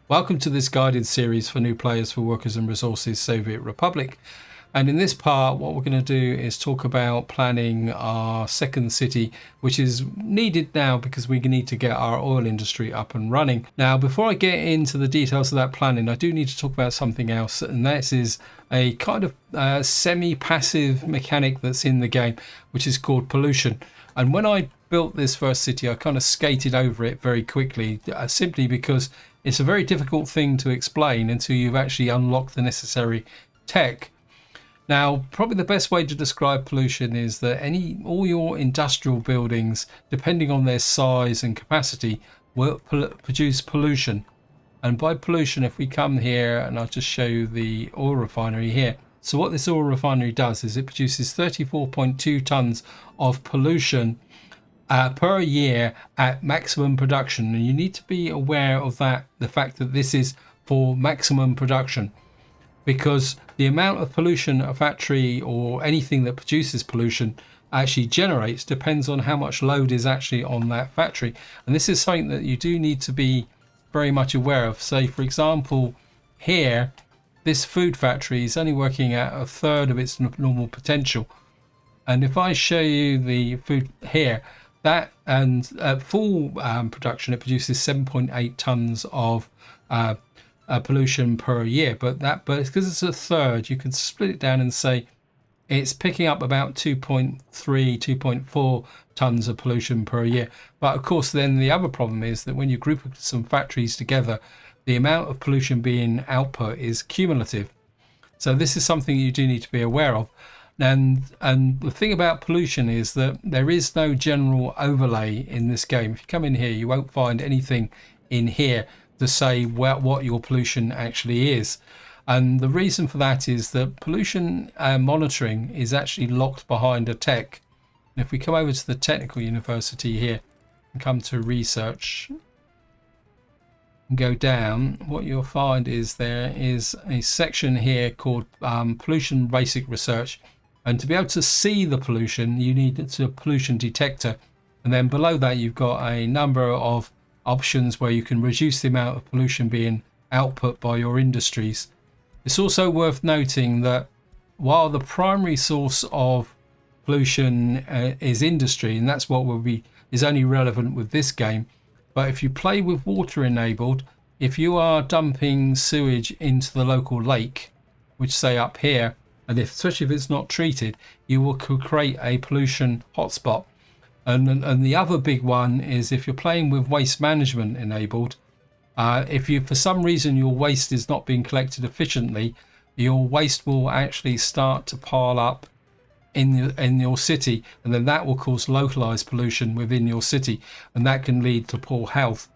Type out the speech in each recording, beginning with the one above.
Welcome to this guided series for new players for Workers and Resources Soviet Republic. And in this part, what we're going to do is talk about planning our second city, which is needed now because we need to get our oil industry up and running. Now, before I get into the details of that planning, I do need to talk about something else, and that is a kind of semi-passive mechanic that's in the game, which is called pollution. And when I built this first city, I kind of skated over it very quickly, simply because it's a very difficult thing to explain until you've actually unlocked the necessary tech. Now, probably the best way to describe pollution is that all your industrial buildings, depending on their size and capacity, will produce pollution. And by pollution, if we come here, and I'll just show you the oil refinery here. So what this oil refinery does is it produces 34.2 tons of pollution per year at maximum production, and you need to be aware of that, the fact that this is for maximum production, because the amount of pollution a factory or anything that produces pollution actually generates depends on how much load is actually on that factory. And this is something that you do need to be very much aware of. Say, for example, here, this food factory is only working at a third of its normal potential. And if I show you the food here, that and at full production, it produces 7.8 tons of pollution per year. But because it's a third, you can split it down and say it's picking up about 2.3, 2.4 tons of pollution per year. But of course, then the other problem is that when you group some factories together, the amount of pollution being output is cumulative. So this is something you do need to be aware of. And the thing about pollution is that there is no general overlay in this game. If you come in here, you won't find anything in here to say what your pollution actually is. And the reason for that is that pollution monitoring is actually locked behind a tech. And if we come over to the technical university here and come to research and go down, what you'll find is there is a section here called pollution basic research. And to be able to see the pollution, you need a pollution detector. And then below that, you've got a number of options where you can reduce the amount of pollution being output by your industries. It's also worth noting that while the primary source of pollution is industry, and that's what is only relevant with this game, but if you play with water enabled, if you are dumping sewage into the local lake, which say up here, and especially if it's not treated, you will create a pollution hotspot. And the other big one is if you're playing with waste management enabled, if you for some reason your waste is not being collected efficiently, your waste will actually start to pile up in your city, and then that will cause localized pollution within your city, and that can lead to poor health.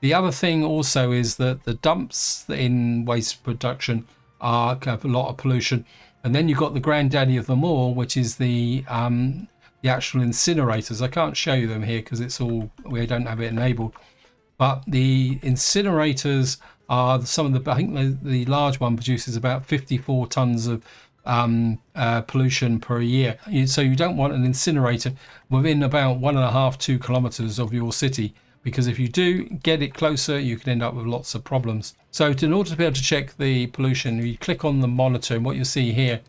The other thing also is that the dumps in waste production have a lot of pollution. And then you've got the granddaddy of them all, which is the actual incinerators. I can't show you them here because we don't have it enabled. But the incinerators are some of I think the large one produces about 54 tons of pollution per year. So you don't want an incinerator within about 1.5 to 2 kilometers of your city, because if you do get it closer, you can end up with lots of problems. So in order to be able to check the pollution, you click on the monitor, and what you'll see here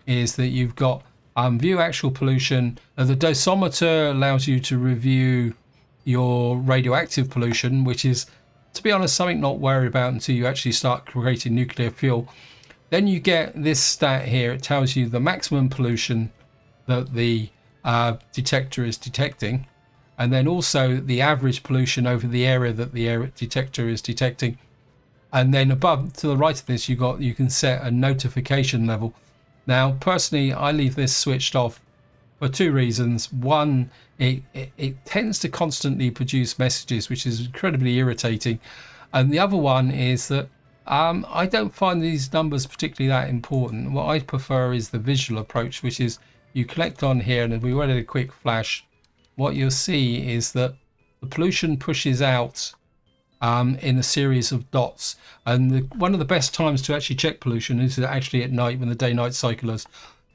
is that you've got view actual pollution. The dosimeter allows you to review your radioactive pollution, which is, to be honest, something not worried about until you actually start creating nuclear fuel. Then you get this stat here. It tells you the maximum pollution that the detector is detecting, and then also the average pollution over the area that the detector is detecting. And then above to the right of this, you can set a notification level. Now, personally, I leave this switched off for two reasons. One, it tends to constantly produce messages, which is incredibly irritating. And the other one is that I don't find these numbers particularly that important. What I prefer is the visual approach, which is you collect on here, and if we went at a quick flash, what you'll see is that the pollution pushes out in a series of dots. And one of the best times to actually check pollution is actually at night, when the day-night cycle is,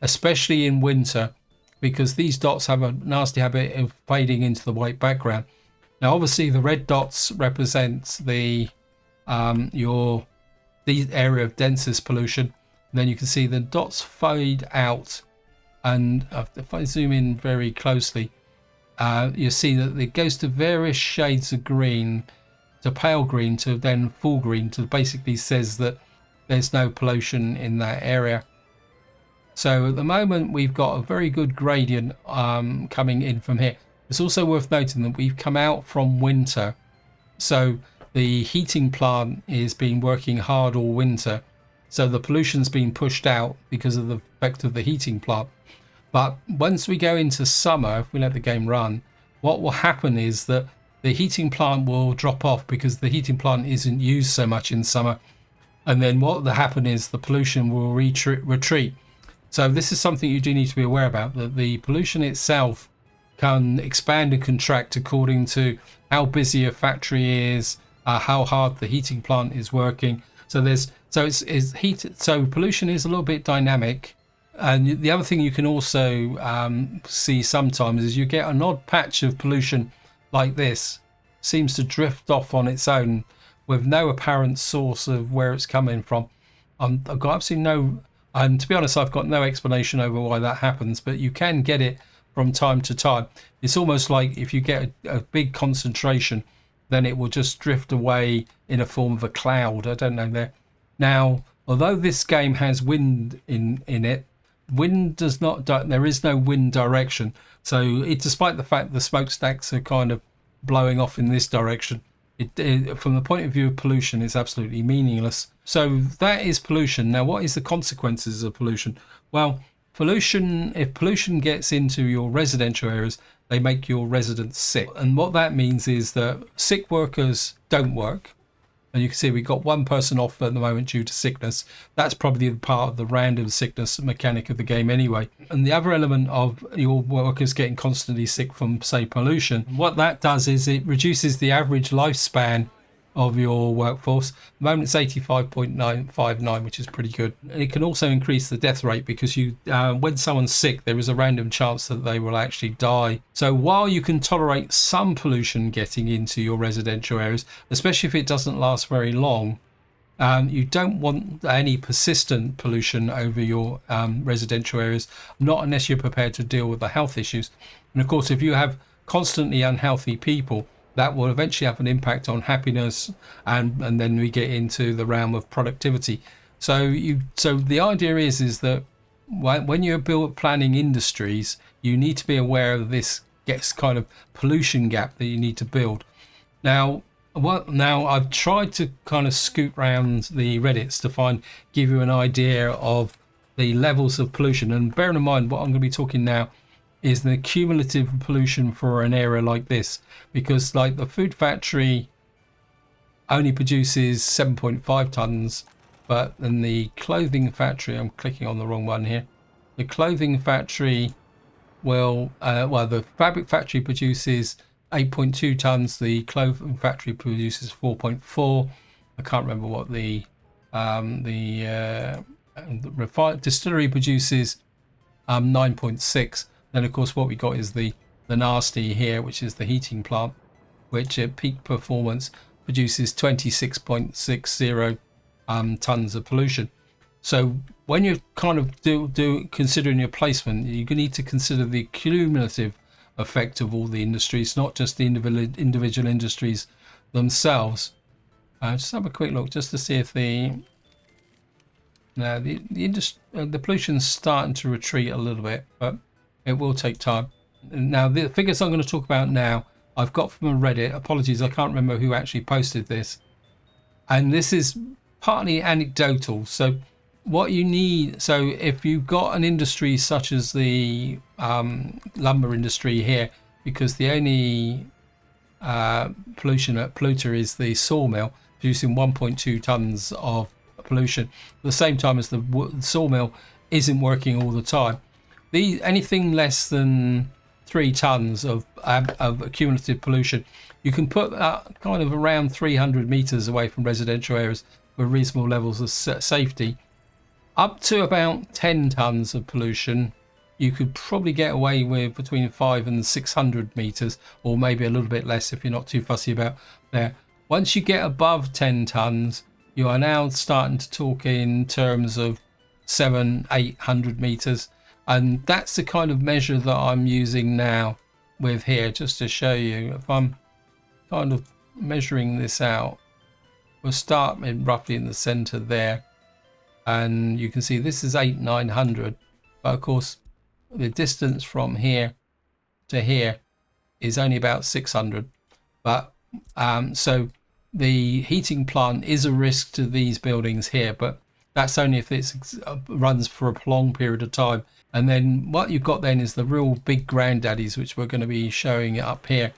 especially in winter, because these dots have a nasty habit of fading into the white background. Now, obviously, the red dots represent the the area of densest pollution. Then you can see the dots fade out, and if I zoom in very closely, you see that it goes to various shades of green, to pale green, to then full green, to basically says that there's no pollution in that area. So at the moment we've got a very good gradient coming in from here. It's also worth noting that we've come out from winter, so the heating plant is been working hard all winter, so the pollution's been pushed out because of the effect of the heating plant. But once we go into summer, if we let the game run, what will happen is that the heating plant will drop off because the heating plant isn't used so much in summer, and then what will happen is the pollution will retreat. So this is something you do need to be aware about, that the pollution itself can expand and contract according to how busy a factory is, how hard the heating plant is working. So pollution is a little bit dynamic. And the other thing you can also see sometimes is you get an odd patch of pollution like this, seems to drift off on its own with no apparent source of where it's coming from. I've got absolutely no, and to be honest, I've got no explanation over why that happens, but you can get it from time to time. It's almost like if you get a big concentration, then it will just drift away in a form of a cloud. I don't know there. Now, although this game has wind in it, wind does not, there is no wind direction. So despite the fact the smokestacks are kind of blowing off in this direction, it from the point of view of pollution, it's absolutely meaningless. So that is pollution. Now, what is the consequences of pollution? Well, if pollution gets into your residential areas, they make your residents sick. And what that means is that sick workers don't work. And you can see we've got one person off at the moment due to sickness. That's probably part of the random sickness mechanic of the game anyway. And the other element of your workers getting constantly sick from, say, pollution, what that does is it reduces the average lifespan of your workforce. At the moment it's 85.959, which is pretty good. It can also increase the death rate because when someone's sick, there is a random chance that they will actually die. So while you can tolerate some pollution getting into your residential areas, especially if it doesn't last very long, you don't want any persistent pollution over your residential areas, not unless you're prepared to deal with the health issues. And of course, if you have constantly unhealthy people, that will eventually have an impact on happiness, and then we get into the realm of productivity. So the idea is that when you're planning industries, you need to be aware of this kind of pollution gap that you need to build. Now I've tried to kind of scoot around the Reddits to give you an idea of the levels of pollution, and bearing in mind what I'm going to be talking now is the cumulative pollution for an area like this, because like the food factory only produces 7.5 tons, but then the clothing factory, I'm clicking on the wrong one here, the clothing factory the fabric factory produces 8.2 tons, the clothing factory produces 4.4. I can't remember what the distillery produces 9.6. Then, of course, what we got is the nasty here, which is the heating plant, which at peak performance produces 26.60 tons of pollution. So when you're kind of considering your placement, you need to consider the cumulative effect of all the industries, not just the individual industries themselves. Just have a quick look just to see if the pollution's starting to retreat a little bit, but it will take time. Now, the figures I'm going to talk about now, I've got from a Reddit. Apologies, I can't remember who actually posted this. And this is partly anecdotal. So what you need, so if you've got an industry such as the lumber industry here, because the only polluter is the sawmill, producing 1.2 tons of pollution, at the same time as the sawmill isn't working all the time. Anything less than 3 tons of cumulative pollution, you can put that kind of around 300 meters away from residential areas with reasonable levels of safety. Up to about 10 tons of pollution, you could probably get away with between 500 and 600 meters, or maybe a little bit less if you're not too fussy about there. Once you get above 10 tons, you are now starting to talk in terms of 700-800 meters, and that's the kind of measure that I'm using now with here, just to show you. If I'm kind of measuring this out, we'll start roughly in the center there, and you can see this is 800-900, but of course the distance from here to here is only about 600. But so the heating plant is a risk to these buildings here, but that's only if it runs for a prolonged period of time. And then what you've got then is the real big granddaddies, which we're going to be showing up here,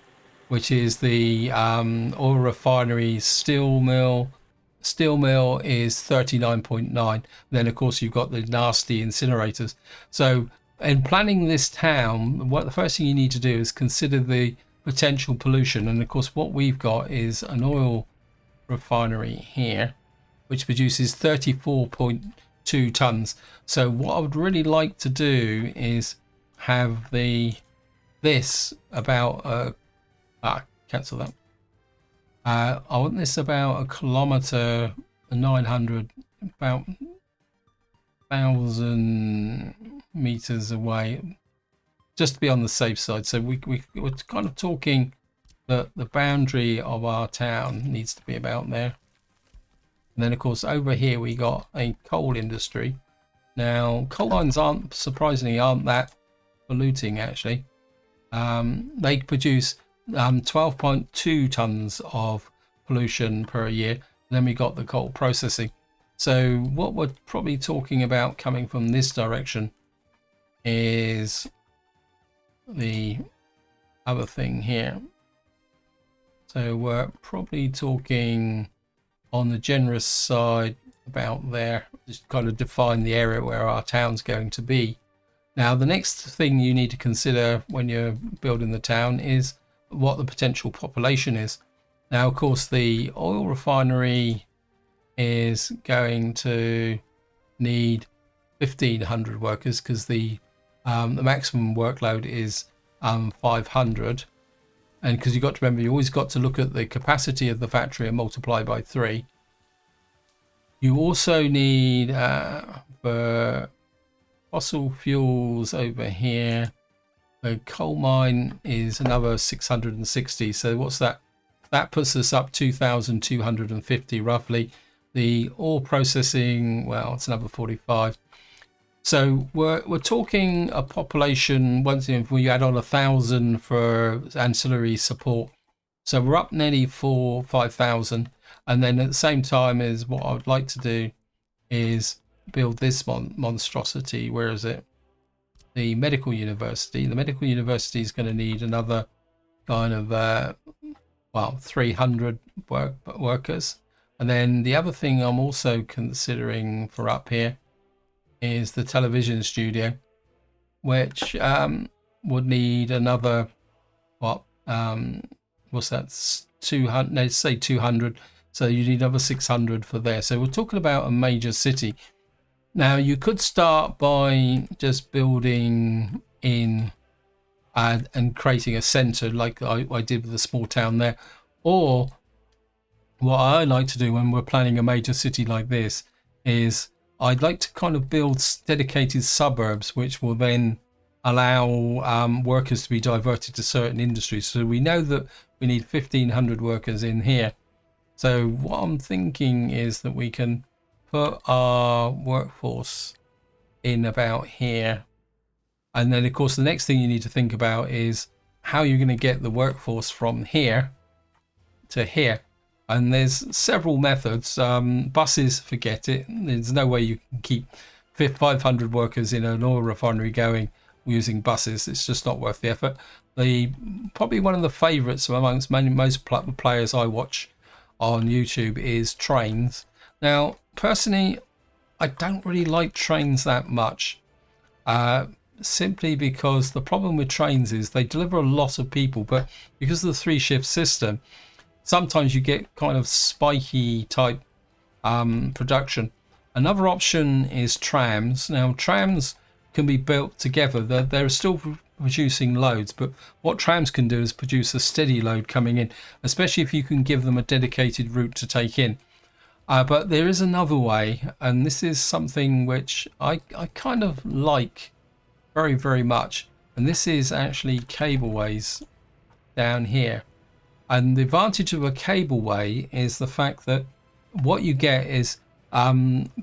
which is the oil refinery, steel mill. Steel mill is 39.9. Then of course you've got the nasty incinerators. So in planning this town, the first thing you need to do is consider the potential pollution. And of course what we've got is an oil refinery here, which produces 34.2 tons. So what I would really like to do is have this about cancel that. I want this about a kilometer, 900, about 1,000 meters away, just to be on the safe side. So we're kind of talking that the boundary of our town needs to be about there. And then of course over here we got a coal industry. Now coal mines surprisingly aren't that polluting actually. They produce 12.2 tons of pollution per year. And then we got the coal processing. So what we're probably talking about coming from this direction is the other thing here. So we're probably talking on the generous side about there, just kind of define the area where our town's going to be. Now the next thing you need to consider when you're building the town is what the potential population is. Now of course the oil refinery is going to need 1,500 workers because the maximum workload is 500, and because you've got to remember, you always got to look at the capacity of the factory and multiply by 3. You also need for fossil fuels over here, the coal mine is another 660. So what's that? That puts us up 2,250 roughly. The ore processing, well, it's another 45. So we're talking a population, once if we add on 1,000 for ancillary support, so we're up nearly 5,000. And then at the same time is what I would like to do is build this monstrosity. Where is it? The medical university. The medical university is going to need another kind of 300 workers. And then the other thing I'm also considering for up here is the television studio, which would need another what's that, 200, let's say 200. So you need another 600 for there. So we're talking about a major city. Now you could start by just building in and creating a center like I did with the small town there, or what I like to do when we're planning a major city like this is I'd like to kind of build dedicated suburbs which will then allow workers to be diverted to certain industries. So we know that we need 1,500 workers in here. So what I'm thinking is that we can put our workforce in about here. And then of course the next thing you need to think about is how you're going to get the workforce from here to here. And there's several methods. Buses, forget it. There's no way you can keep 500 workers in an oil refinery going using buses. It's just not worth the effort. Probably one of the favorites amongst most players I watch on YouTube is trains. Now, personally, I don't really like trains that much. Simply because the problem with trains is they deliver a lot of people, but because of the 3-shift system, sometimes you get kind of spiky type production. Another option is trams. Now trams can be built together. They're still producing loads, but what trams can do is produce a steady load coming in, especially if you can give them a dedicated route to take in. But there is another way, and this is something which I kind of like very, very much, and this is actually cableways down here. And the advantage of a cableway is the fact that what you get is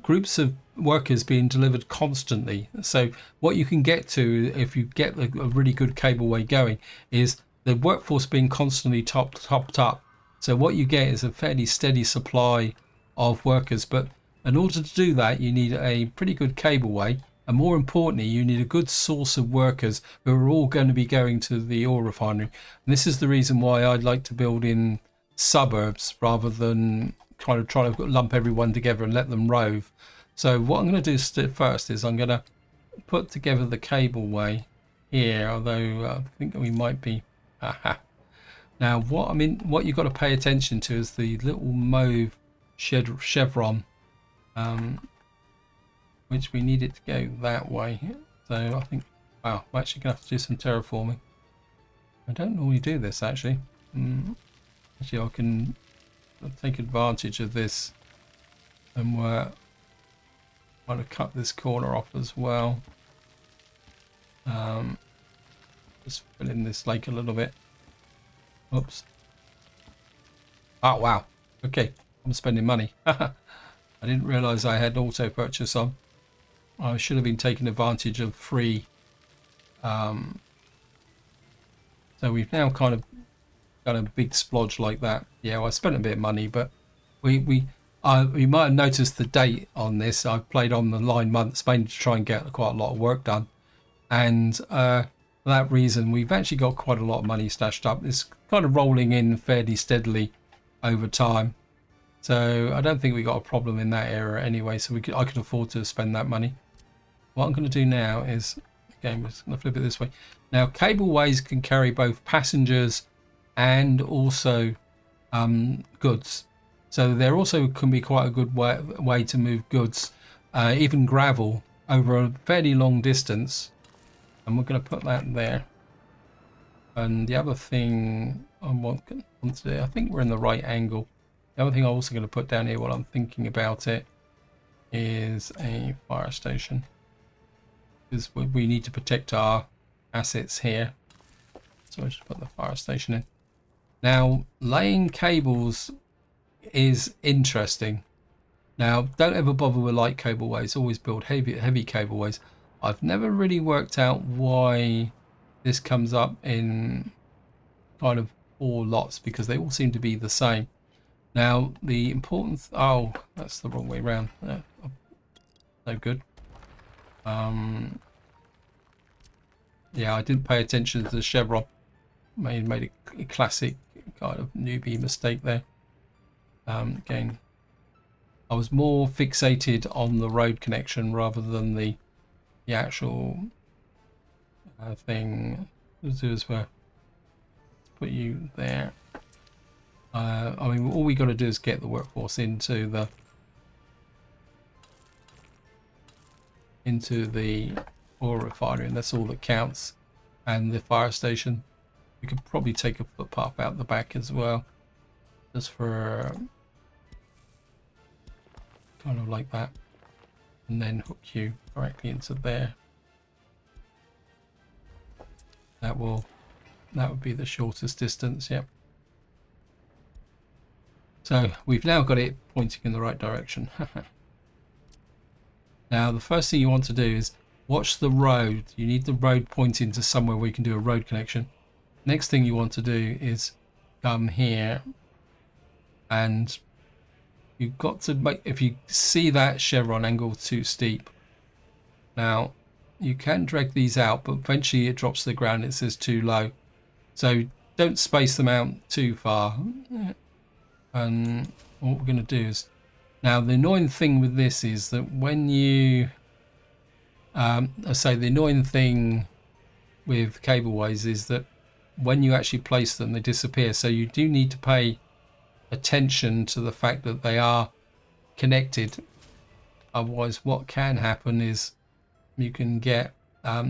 groups of workers being delivered constantly. So what you can get to if you get a really good cableway going is the workforce being constantly topped up. So what you get is a fairly steady supply of workers, but in order to do that you need a pretty good cableway, and more importantly you need a good source of workers who are all going to be going to the oil refinery. And this is the reason why I'd like to build in suburbs rather than try to lump everyone together and let them rove. So what I'm going to do first is I'm going to put together the cableway here, although I think we might be now what you've got to pay attention to is the little mauve chevron, which we need it to go that way. So I think, wow, we're actually going to have to do some terraforming. I don't normally do this actually. Actually, I can take advantage of this, and we're going to cut this corner off as well. Just fill in this lake a little bit. Oops. Oh wow. Okay, I'm spending money. I didn't realize I had auto purchase on. I should have been taking advantage of free. So we've now kind of got a big splodge like that. Yeah, well, I spent a bit of money, but we might have noticed the date on this. I played on the line months, mainly to try and get quite a lot of work done, and for that reason we've actually got quite a lot of money stashed up. It's kind of rolling in fairly steadily over time, so I don't think we got a problem in that area anyway, so I could afford to spend that money. What I'm going to do now is, again, we're just going to flip it this way. Now cableways can carry both passengers and also goods, so there also can be quite a good way to move goods, even gravel, over a fairly long distance. And we're going to put that there. And the other thing I want to do, I think we're in the right angle. The other thing I'm also going to put down here while I'm thinking about it is a fire station, because we need to protect our assets here. So I just put the fire station in. Now laying cables is interesting. Now don't ever bother with light cableways, always build heavy cableways. I've never really worked out why this comes up in kind of 4 lots, because they all seem to be the same. Now the important oh, that's the wrong way around. No good. Yeah, I didn't pay attention to the chevron. Made a classic kind of newbie mistake there. Again, I was more fixated on the road connection rather than the actual thing. Let's do as well. Put you there. I mean, all we got to do is get the workforce into the oil refinery, and that's all that counts. And the fire station, we could probably take a footpath out the back as well, just for kind of like that, and then hook you directly into there. That would be the shortest distance. Yep. So we've now got it pointing in the right direction. Now the first thing you want to do is watch the road. You need the road pointing to somewhere where you can do a road connection. Next thing you want to do is come here, and you've got to make, if you see that chevron angle too steep, now you can drag these out, but eventually it drops to the ground. It says too low, so don't space them out too far. And what we're going to do is, now the annoying thing with this is that when you the annoying thing with cableways is that when you actually place them, they disappear. So you do need to pay attention to the fact that they are connected. Otherwise, what can happen is you can get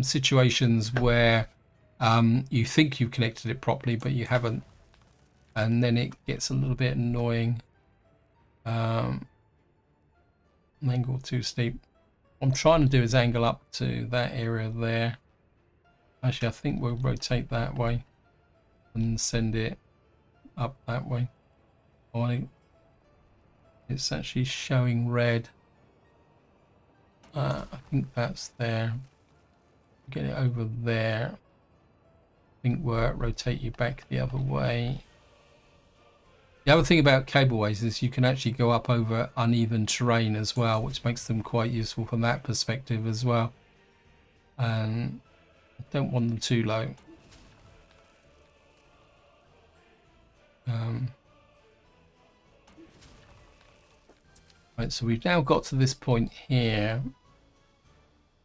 situations where You think you've connected it properly, but you haven't, and then it gets a little bit annoying. Angle too steep. What I'm trying to do is angle up to that area there. Actually, I think we'll rotate that way and send it up that way. It's actually showing red. I think that's there. Get it over there. I think we'll rotate you back the other way. The other thing about cableways is you can actually go up over uneven terrain as well, which makes them quite useful from that perspective as well. And I don't want them too low. Right, so we've now got to this point here,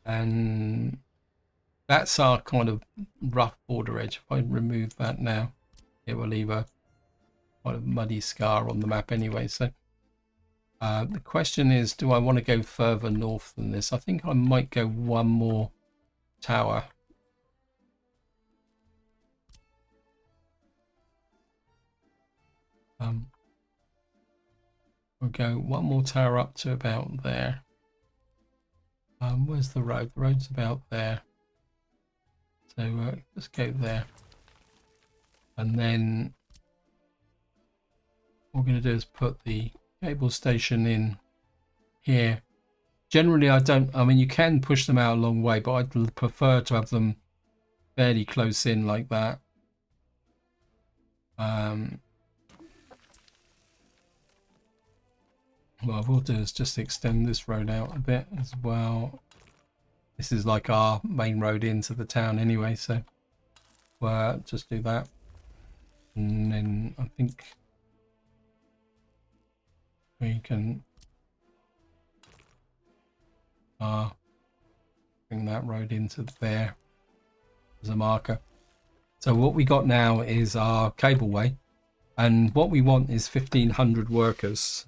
and that's our kind of rough border edge. If I remove that now, it will leave a kind of muddy scar on the map anyway. So the question is, do I want to go further north than this? I think I might go one more tower. We'll go one more tower up to about there. Where's the road? The road's about there. So let's go there. And then what we're going to do is put the cable station in here. Generally, I mean, you can push them out a long way, but I'd prefer to have them fairly close in like that. What we'll do is just extend this road out a bit as well. This is like our main road into the town anyway, so we'll just do that. And then I think we can bring that road into there as a marker. So what we got now is our cableway, and what we want is 1,500 workers.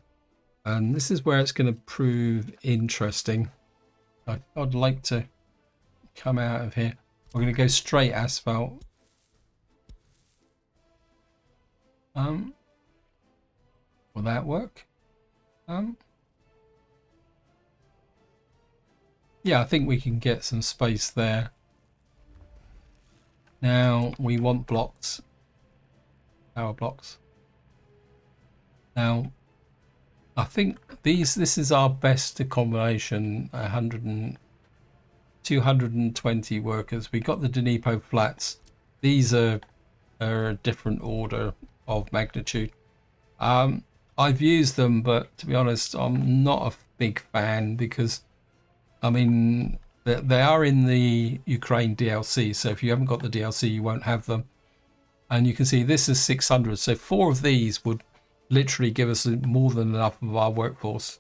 And this is where it's going to prove interesting. I'd like to come out of here. We're going to go straight asphalt. Will that work? Yeah, I think we can get some space there. Now we want blocks, power blocks. Now I think this is our best accommodation. 220 workers. We got the Dnipro flats. These are a different order of magnitude. I've used them, but to be honest, I'm not a big fan because, I mean, they are in the Ukraine DLC. So if you haven't got the DLC, you won't have them. And you can see this is 600. So 4 of these would literally give us more than enough of our workforce.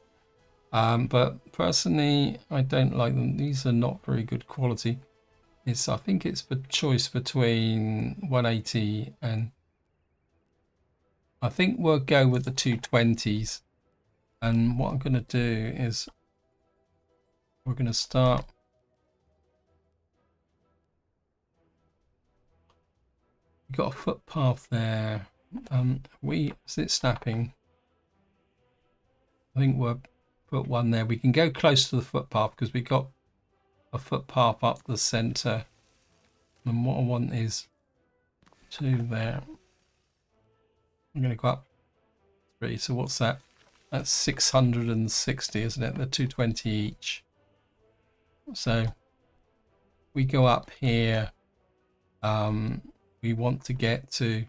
But personally, I don't like them. These are not very good quality. I think it's the choice between 180 and I think we'll go with the 220s. And what I'm going to do is we're going to start. We've got a footpath there. Is it snapping? I think we'll put one there. We can go close to the footpath because we got a footpath up the center. And what I want is 2 there. I'm going to go up 3. So what's that? That's 660, isn't it? They're 220 each. So we go up here. We want to get to,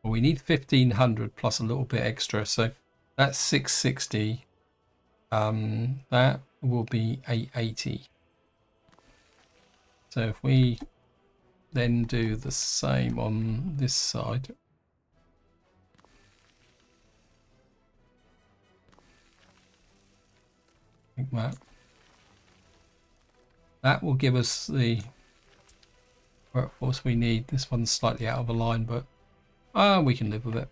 well, we need 1,500 plus a little bit extra. So that's 660. That will be 880. So if we then do the same on this side. Like that. That will give us the workforce we need. This one's slightly out of a line, but we can live with it.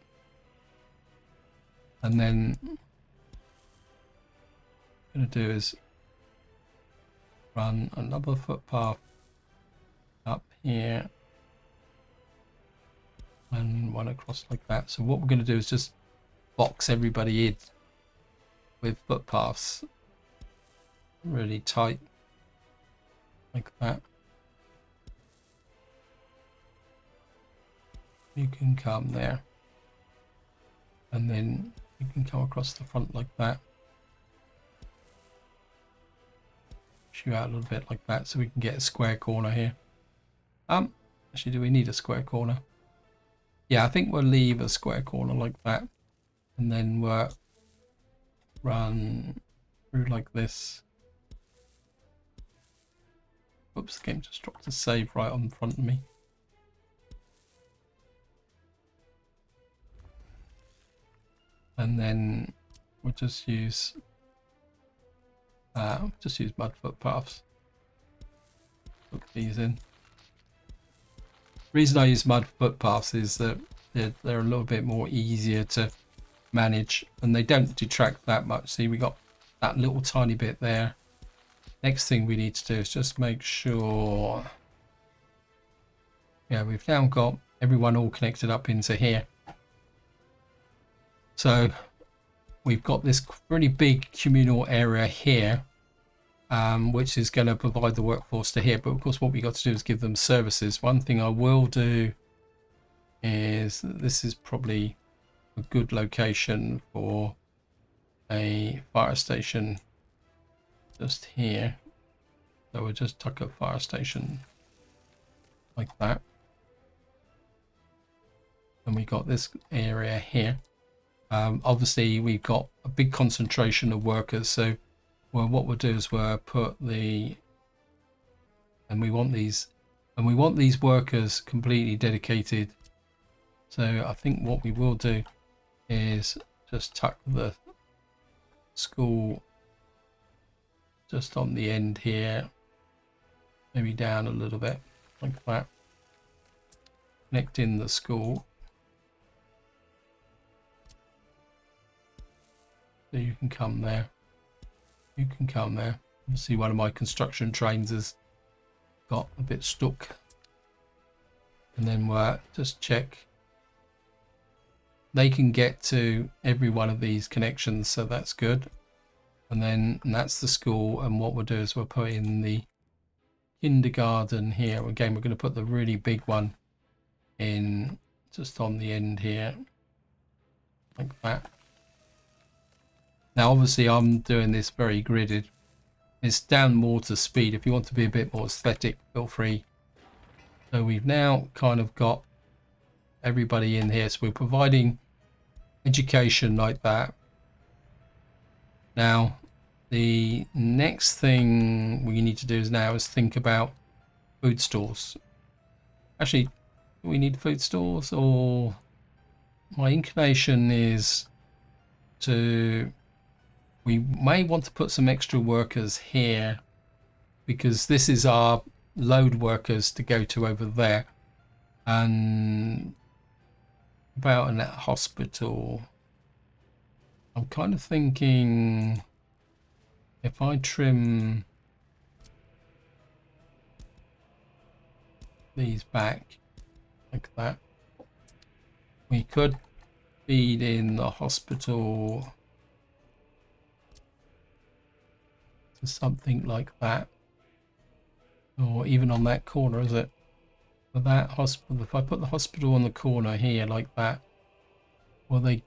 And then what I'm going to do is run another footpath up here and one across like that. So what we're going to do is just box everybody in with footpaths really tight like that. You can come there, and then you can come across the front like that. Shoot out a little bit like that so we can get a square corner here. Actually, do we need a square corner? Yeah, I think we'll leave a square corner like that, and then we'll run through like this. Oops, the game just dropped a save right on front of me. And then we'll just use mud footpaths. Put these in. The reason I use mud footpaths is that they're a little bit more easier to manage, and they don't detract that much. See, we got that little tiny bit there. Next thing we need to do is just make sure, yeah, we've now got everyone all connected up into here. So we've got this really big communal area here, which is going to provide the workforce to here. But of course, what we got to do is give them services. One thing I will do is, this is probably a good location for a fire station just here. So we'll just tuck a fire station like that. And we got this area here. Obviously we've got a big concentration of workers, so what we'll do is we'll put the, and we want these workers completely dedicated. So I think what we will do is just tuck the school just on the end here, maybe down a little bit like that, connect in the school. So you can come there, you can come there. You see one of my construction trains has got a bit stuck, and then we'll just check they can get to every one of these connections, so that's good. And that's the school, and what we'll do is we'll put in the kindergarten here. Again, we're going to put the really big one in just on the end here like that. Now obviously I'm doing this very gridded. It's down more to speed. If you want to be a bit more aesthetic, feel free. So we've now kind of got everybody in here, so we're providing education like that. Now the next thing we need to do is think about food stores. Actually, do we need food stores? Or my inclination is to, we may want to put some extra workers here, because this is our load workers to go to over there. And about in that hospital, I'm kind of thinking if I trim these back like that, we could feed in the hospital to something like that, or even on that corner, is it? For that hospital, if I put the hospital on the corner here like that, will they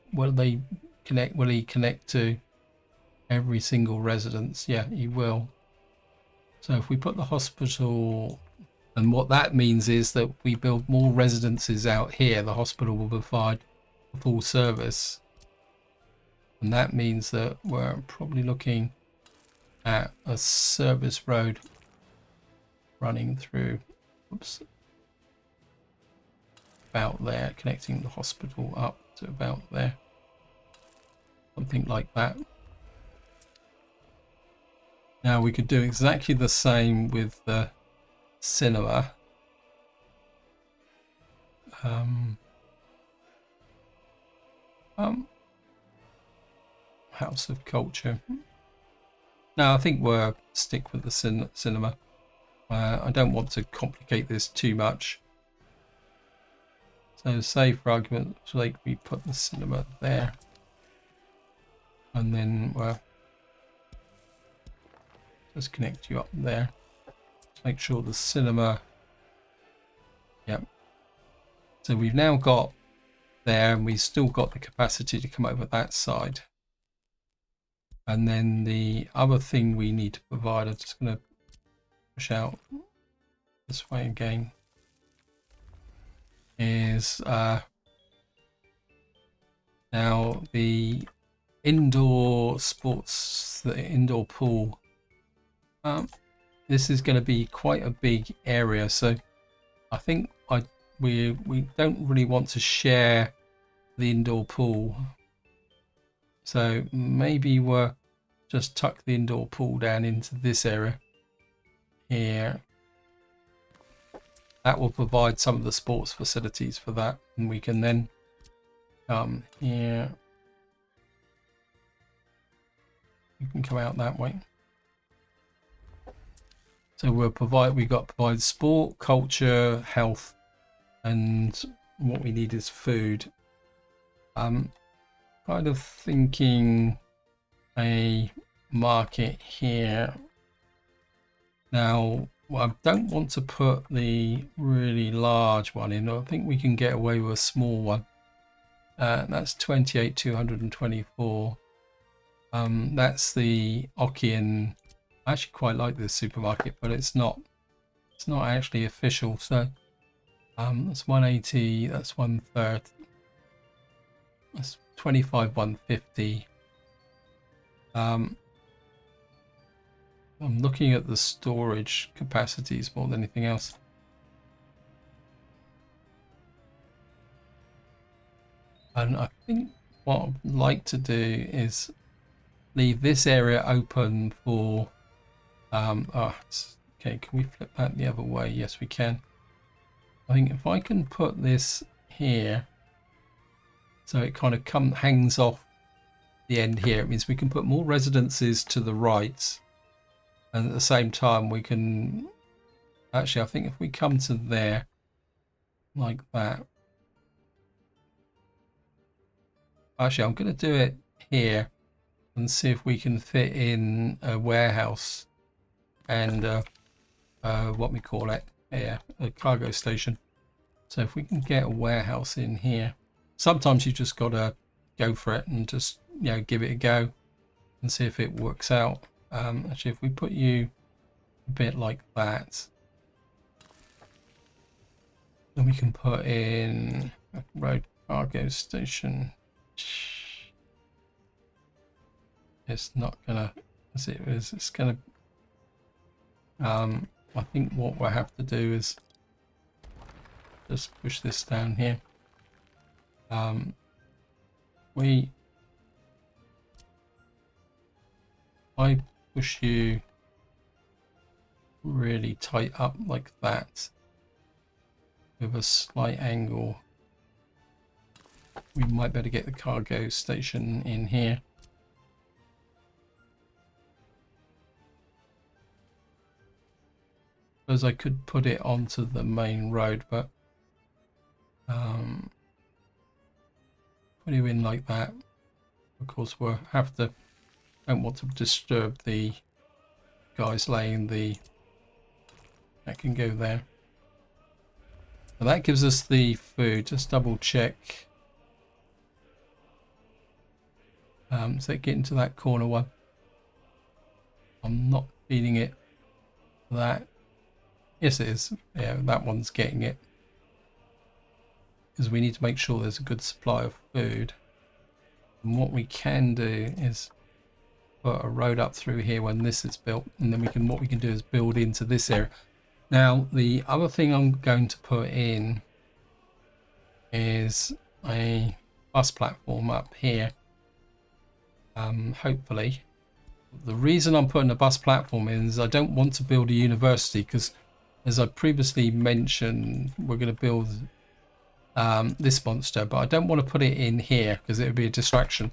connect? Will he connect to every single residence? Yeah, he will. So if we put the hospital, and what that means is that we build more residences out here, the hospital will provide a full service, and that means that we're probably looking at a service road running through, oops, about there, connecting the hospital up to about there, something like that. Now we could do exactly the same with the cinema. House of Culture. No, I think we'll stick with the cinema. I don't want to complicate this too much. So say for argument's sake we put the cinema there, and then well, just connect you up there. Just make sure the cinema. Yep. So we've now got there, and we've still got the capacity to come over that side. And then the other thing we need to provide, I'm just going to push out this way again, is now the indoor sports, the indoor pool. This is going to be quite a big area, so I think we don't really want to share the indoor pool. So maybe we'll just tuck the indoor pool down into this area here. That will provide some of the sports facilities for that, and we can then come here. You can come out that way. So we've got to provide sport, culture, health, and what we need is food. Kind of thinking a market here. Now, I don't want to put the really large one in. I think we can get away with a small one. That's 28,224. That's the Okian. I actually quite like this supermarket, but it's not actually official. So that's 180. That's 130. That's 25, 150. I'm looking at the storage capacities more than anything else. And I think what I'd like to do is leave this area open for okay, can we flip that the other way? Yes, we can. I think if I can put this here, so it kind of hangs off the end here, it means we can put more residences to the right, and at the same time we can actually, I think if we come to there like that, actually I'm going to do it here and see if we can fit in a warehouse and what we call it here, a cargo station. So if we can get a warehouse in here, sometimes you just got to go for it and just, you know, give it a go and see if it works out. Actually, if we put you a bit like that, then we can put in a road cargo station. It's not gonna, as it is, it's gonna, I think what we'll have to do is just push this down here. I push you really tight up like that with a slight angle. We might better get the cargo station in here. Suppose I could put it onto the main road, but put you in like that. Of course, we'll have to, don't want to disturb the guys laying the, that can go there. And that gives us the food. Just double check. So get into that corner one. I'm not feeding it that. Yes, it is. Yeah, that one's getting it. Because we need to make sure there's a good supply of food. And what we can do is put a road up through here when this is built, and then what we can do is build into this area. Now, the other thing I'm going to put in is a bus platform up here. Hopefully. The reason I'm putting a bus platform in is I don't want to build a university, because as I previously mentioned, we're going to build this monster, but I don't want to put it in here because it would be a distraction.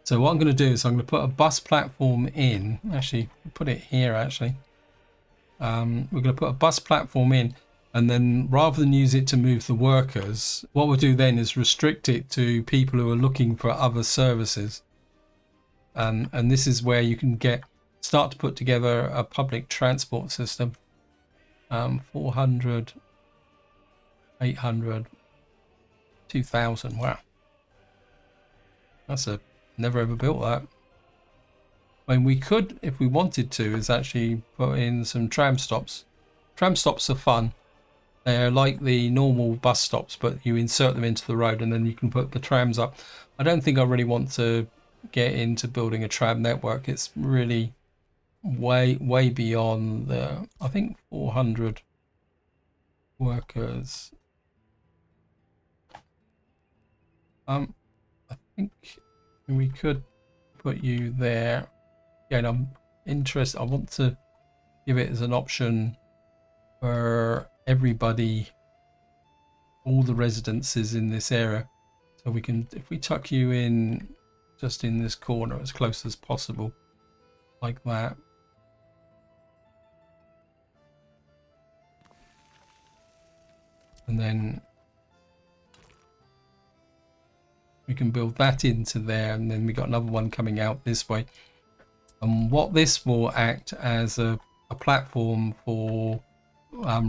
So what I'm going to do is I'm going to put a bus platform in. Actually, put it here actually. We're going to put a bus platform in, And then rather than use it to move the workers, what we'll do then is restrict it to people who are looking for other services. And this is where you can start to put together a public transport system. 400, 800, 2000. Wow. Never ever built that. I mean, we could, if we wanted to, is actually put in some tram stops. Tram stops are fun. They're like the normal bus stops, but you insert them into the road and then you can put the trams up. I don't think I really want to get into building a tram network. It's really way beyond the, I think 400 workers. I think we could put you there. Again, I'm interested. I want to give it as an option for everybody, all the residences in this area. So we can, if we tuck you in just in this corner as close as possible, like that. And then we can build that into there, and then we got another one coming out this way. And what this will act as a platform for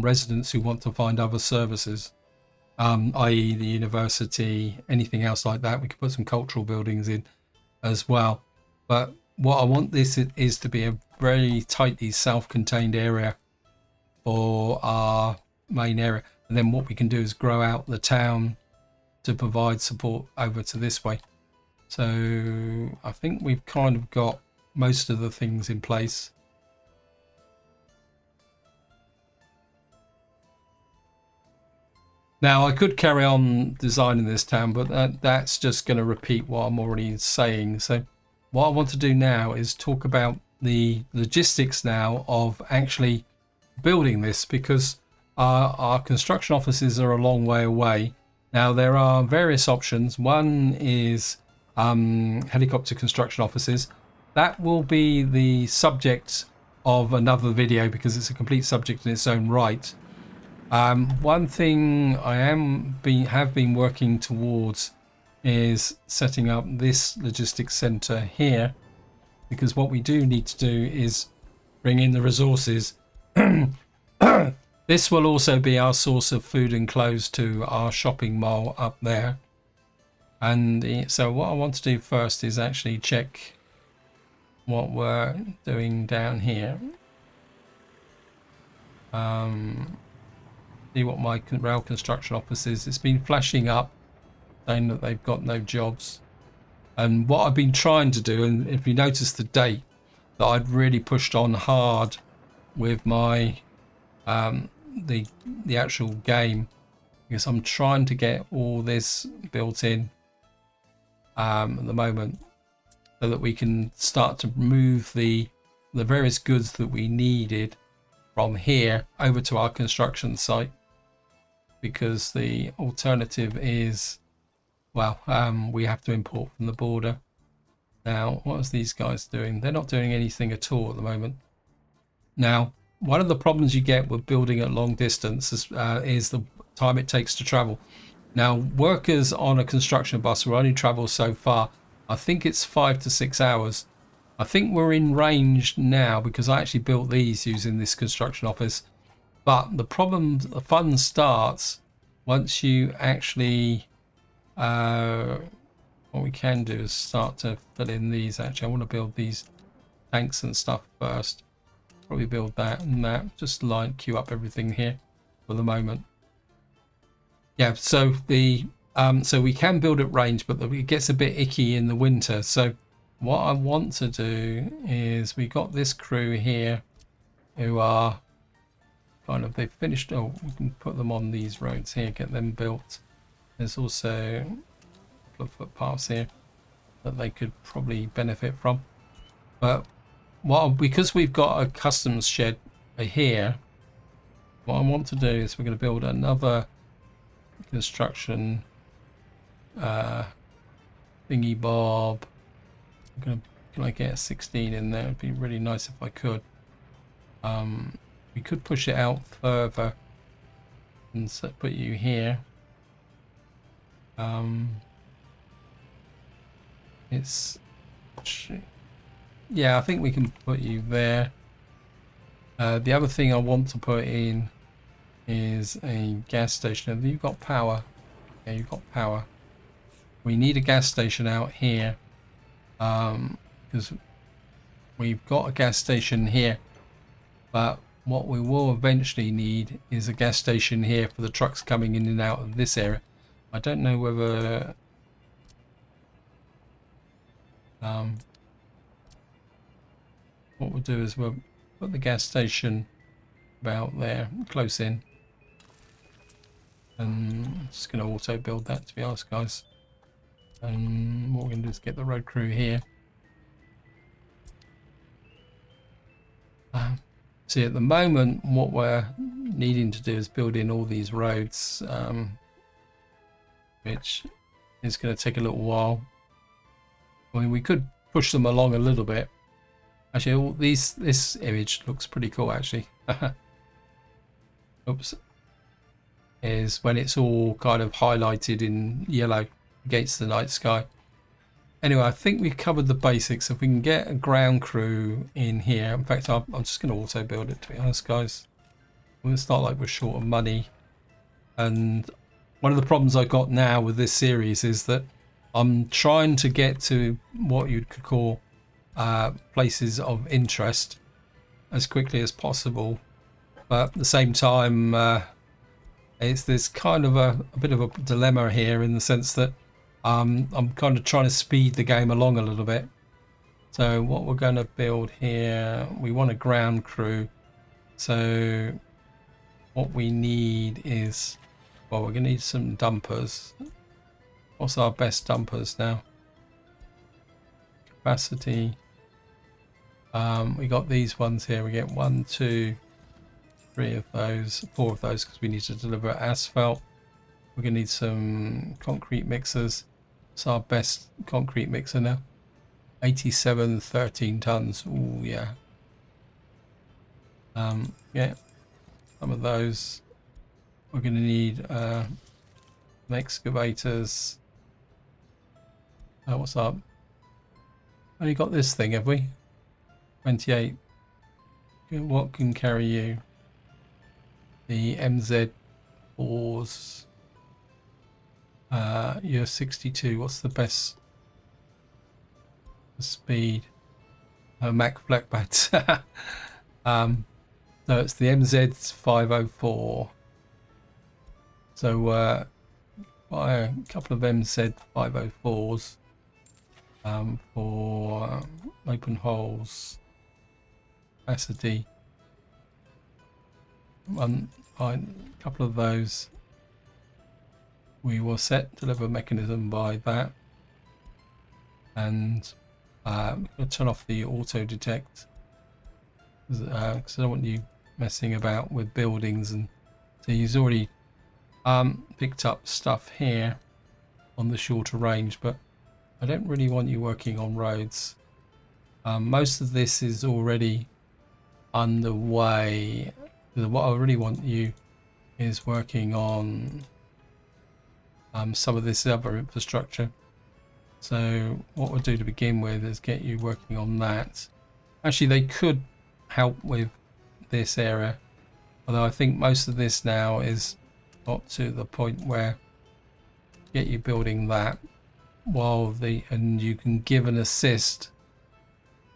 residents who want to find other services, i.e. the university, anything else like that. We could put some cultural buildings in as well. But what I want this is to be a very tightly self-contained area for our main area. And then what we can do is grow out the town to provide support over to this way. So I think we've kind of got most of the things in place. Now I could carry on designing this town, but that's just going to repeat what I'm already saying. So what I want to do now is talk about the logistics now of actually building this, because our construction offices are a long way away. Now there are various options. One is helicopter construction offices. That will be the subject of another video because it's a complete subject in its own right. One thing I have been working towards is setting up this logistics center here, because what we do need to do is bring in the resources. This will also be our source of food and clothes to our shopping mall up there. And so what I want to do first is actually check what we're doing down here. See what my rail construction office is. It's been flashing up saying that they've got no jobs. And what I've been trying to do, and if you notice the date, that I'd really pushed on hard with my the actual game, because I'm trying to get all this built in at the moment, so that we can start to move the various goods that we needed from here over to our construction site, because the alternative is, well, we have to import from the border. Now what is these guys doing? They're not doing anything at all at the moment. Now one of the problems you get with building at long distance is the time it takes to travel. Now workers on a construction bus will only travel so far. I think it's 5 to 6 hours. I think we're in range now because I actually built these using this construction office. But the problem, the fun starts once you actually, what we can do is start to fill in these. Actually, I want to build these tanks and stuff first. Probably build that and that. Just queue up everything here for the moment. Yeah, so so we can build at range, but it gets a bit icky in the winter. So what I want to do is, we got this crew here who are kind of, they've finished. Oh, we can put them on these roads here, get them built. There's also a couple of footpaths here that they could probably benefit from. But because we've got a customs shed here, what I want to do is we're going to build another construction thingy bob. Can I get a 16 in there? It'd be really nice if I could. We could push it out further and so put you here. It's, yeah, I think we can put you there. The other thing I want to put in is a gas station. Have you got power? Yeah, you've got power. We need a gas station out here, because we've got a gas station here, but what we will eventually need is a gas station here for the trucks coming in and out of this area. I don't know whether what we'll do is we'll put the gas station about there, close in, and I'm just going to auto build that, to be honest, guys. And what we're going to do is get the road crew here. See, at the moment, what we're needing to do is build in all these roads, which is going to take a little while. I mean, we could push them along a little bit. Actually, all this image looks pretty cool, actually. Oops. Is when it's all kind of highlighted in yellow against the night sky. Anyway, I think we've covered the basics. If we can get a ground crew in here, in fact, I'm just going to auto build it, to be honest, guys. We're going to start like we're short of money. And one of the problems I've got now with this series is that I'm trying to get to what you could call places of interest as quickly as possible. But at the same time, there's kind of a bit of a dilemma here, in the sense that I'm kind of trying to speed the game along a little bit. So what we're going to build here, we want a ground crew. So what we need is, well, we're going to need some dumpers. What's our best dumpers now? Capacity. We got these ones here. We get 1, 2, 3 of those, 4 of those, because we need to deliver asphalt. We're going to need some concrete mixers. It's our best concrete mixer now. 87, 13 tons. Ooh, yeah. Yeah, some of those. We're going to need excavators. What's up? Only got this thing, have we? 28. What can carry you? The MZ4s. You're 62. What's the best speed? Mac Blackbats. So it's the MZ504. So buy a couple of MZ504s for open holes. Capacity. A couple of those. We will set deliver mechanism by that, and I'm going to turn off the auto detect because I don't want you messing about with buildings. And so he's already picked up stuff here on the shorter range, but I don't really want you working on roads. Most of this is already underway. What I really want you is working on some of this other infrastructure. So what we'll do to begin with is get you working on that. Actually, they could help with this area, although I think most of this now is got to the point where get you building that and you can give an assist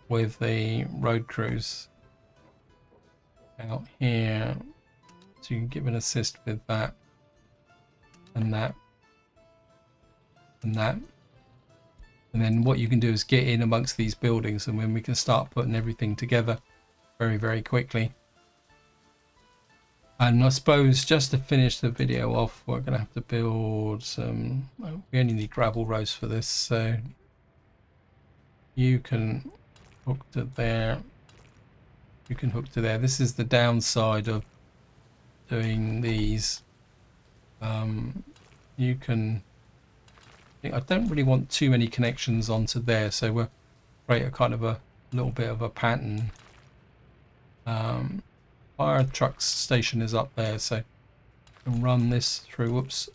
with the road crews out here, so you can give an assist with that and that and that, and then what you can do is get in amongst these buildings, and then we can start putting everything together very, very quickly. And I suppose just to finish the video off, we're going to have to build some, we only need gravel roads for this, so you can hook to there, you can hook to there. This is the downside of doing these. You can, I don't really want too many connections onto there, so we'll create a kind of a little bit of a pattern. Fire truck station is up there, so and run this through. Whoops.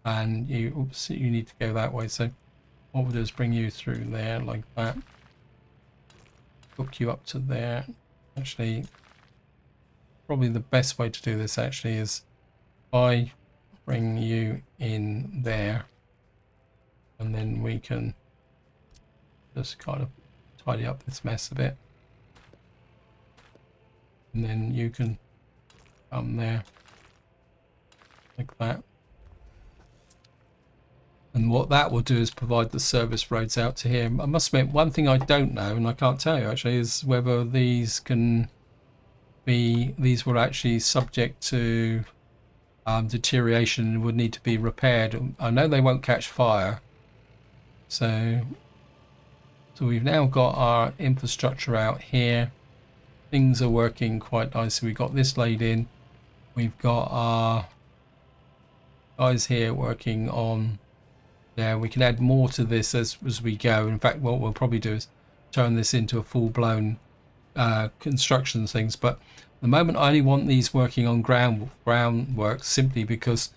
And you need to go that way. So what we'll do is bring you through there like that. Hook you up to there. Actually, probably the best way to do this actually is I bring you in there, and then we can just kind of tidy up this mess a bit, and then you can come there like that. And what that will do is provide the service roads out to here. I must admit, one thing I don't know, and I can't tell you actually, is whether these were actually subject to deterioration and would need to be repaired. I know they won't catch fire. So we've now got our infrastructure out here. Things are working quite nicely. We've got this laid in. We've got our guys here working on there. We can add more to this as we go. In fact, what we'll probably do is turn this into a full-blown construction things. But at the moment, I only want these working on groundwork simply because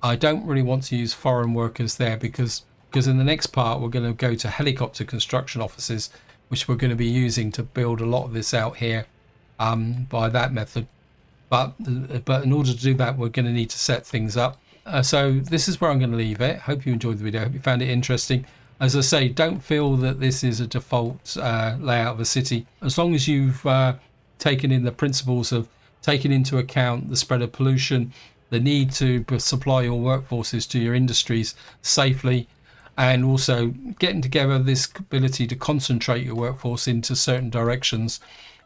I don't really want to use foreign workers there, because in the next part we're going to go to helicopter construction offices, which we're going to be using to build a lot of this out here by that method. But in order to do that, we're going to need to set things up. So this is where I'm going to leave it. Hope you enjoyed the video. Hope you found it interesting. As I say, don't feel that this is a default layout of a city. As long as you've taken in the principles of taking into account the spread of pollution, the need to supply your workforces to your industries safely, and also getting together this ability to concentrate your workforce into certain directions,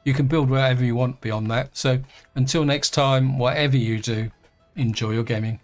you can build whatever you want beyond that. So until next time, whatever you do, enjoy your gaming.